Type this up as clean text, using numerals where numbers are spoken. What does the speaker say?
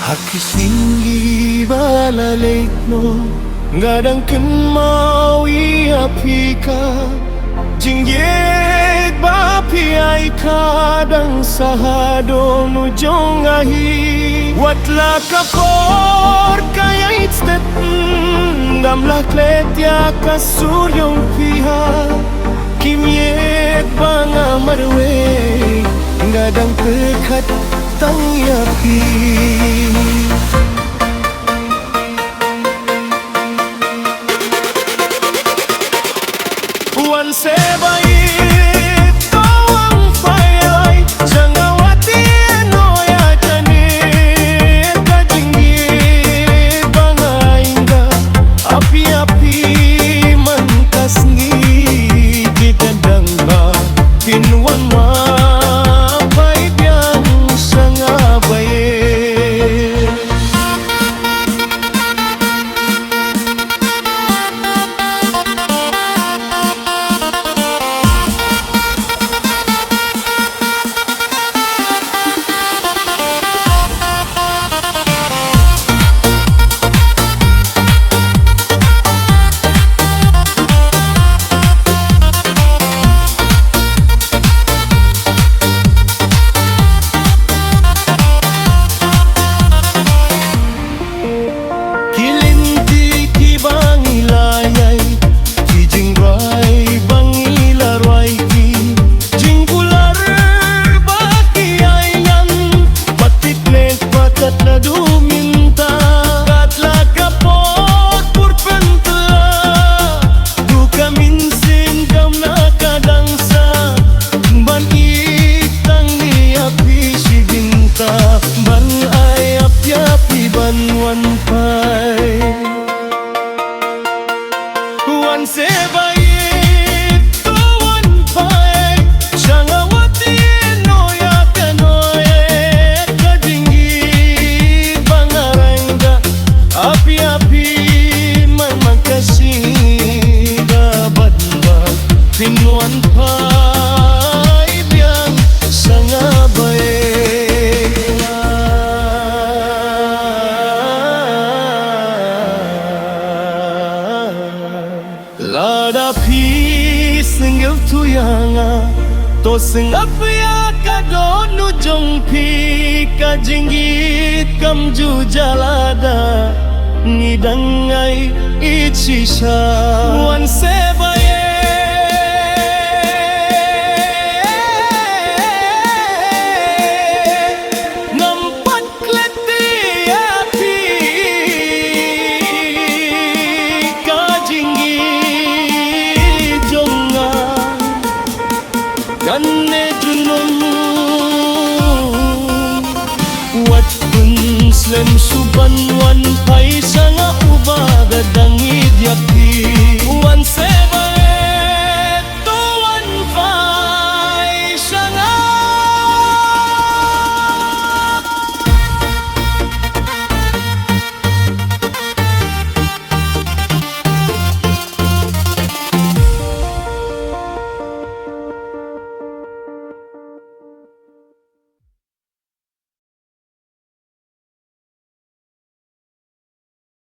Hakisinggi balalait no Ngadang mau iapika Jingyet bapi ay kadang sahado no jongahi Watla kapor kaya itstet Gamla kletya kasuryong piha Kimyet banga marwe Ngadang kekat tang yapi Wan se baieid bawang payay Jangawati no ya jani Kajingi bangainga Api-api mankasngi Didandanga Kinwan ma Wan se baieid bawang payay Jangawati no ya kanoye Kajingi bangaranga Api-api man magkasira Badbag Pinuan pay biyang sangabay Lada pi singgil tuyanga To singap ya kadonu jong pi Kajingit kamju jalada Ngidangai ichisha Wan se baieid Nampat kleti api Kajingit Ganne junum Wat kun slem suban wan pai sanga uba gadangid yapi